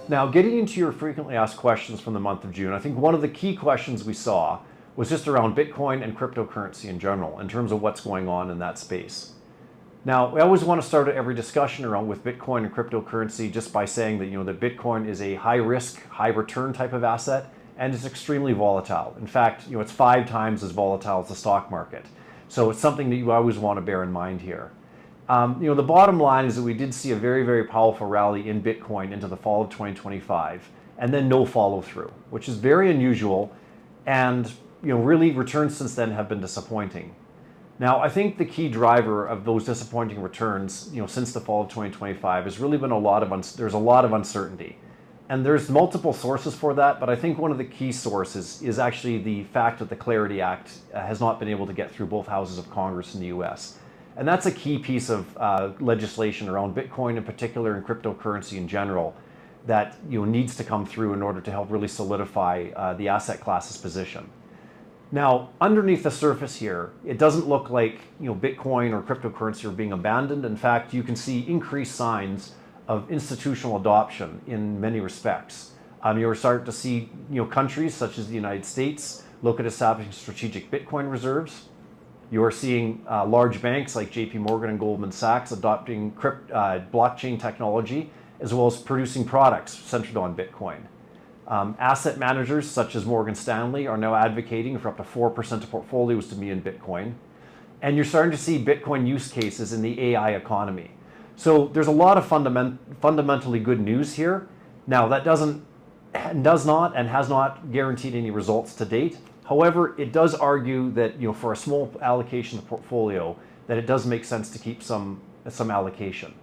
Now, getting into your frequently asked questions from the month of June, I think one of the key questions we saw was just around Bitcoin and cryptocurrency in general, in terms of what's going on in that space. Now, I always want to start every discussion around with Bitcoin and cryptocurrency just by saying that, that Bitcoin is a high risk, high return type of asset, and it's extremely volatile. In fact, it's 5 times as volatile as the stock market. So it's something that you always want to bear in mind here. The bottom line is that we did see a very, very powerful rally in Bitcoin into the fall of 2025, and then no follow through, which is very unusual, and really returns since then have been disappointing. Now, I think the key driver of those disappointing returns, since the fall of 2025 has really been there's a lot of uncertainty. And there's multiple sources for that, but I think one of the key sources is actually the fact that the Clarity Act has not been able to get through both houses of Congress in the US. And that's a key piece of legislation around Bitcoin in particular and cryptocurrency in general that needs to come through in order to help really solidify the asset class's position. Now, underneath the surface here, it doesn't look like Bitcoin or cryptocurrency are being abandoned. In fact, you can see increased signs of institutional adoption in many respects. You're starting to see countries such as the United States look at establishing strategic Bitcoin reserves. You're seeing large banks like JP Morgan and Goldman Sachs adopting blockchain technology, as well as producing products centered on Bitcoin. Asset managers such as Morgan Stanley are now advocating for up to 4% of portfolios to be in Bitcoin. And you're starting to see Bitcoin use cases in the AI economy. So there's a lot of fundamentally good news here. Now, that does not and has not guaranteed any results to date. However, it does argue that for a small allocation of the portfolio, that it does make sense to keep some allocation.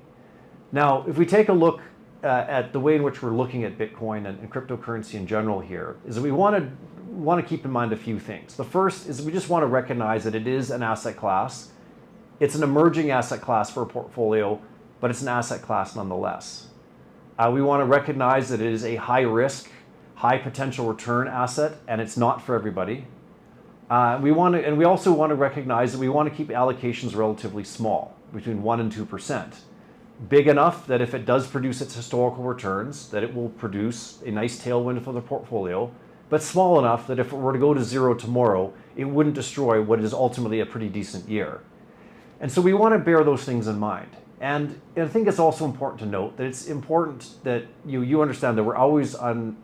Now, if we take a look at the way in which we're looking at Bitcoin and cryptocurrency in general here, is that we want to keep in mind a few things. The first is we just want to recognize that it is an asset class. It's an emerging asset class for a portfolio, but it's an asset class nonetheless. We want to recognize that it is a high risk, high potential return asset, and it's not for everybody. We also want to recognize that we want to keep allocations relatively small, between 1% and 2%. Big enough that if it does produce its historical returns, that it will produce a nice tailwind for the portfolio, but small enough that if it were to go to zero tomorrow, it wouldn't destroy what is ultimately a pretty decent year. And so we want to bear those things in mind. And I think it's also important to note that it's important that you understand that we're always looking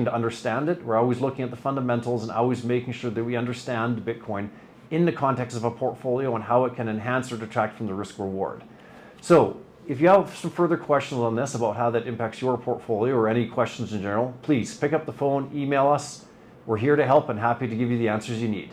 to understand it. We're always looking at the fundamentals and always making sure that we understand Bitcoin in the context of a portfolio and how it can enhance or detract from the risk reward. So if you have some further questions on this about how that impacts your portfolio or any questions in general, please pick up the phone, email us. We're here to help and happy to give you the answers you need.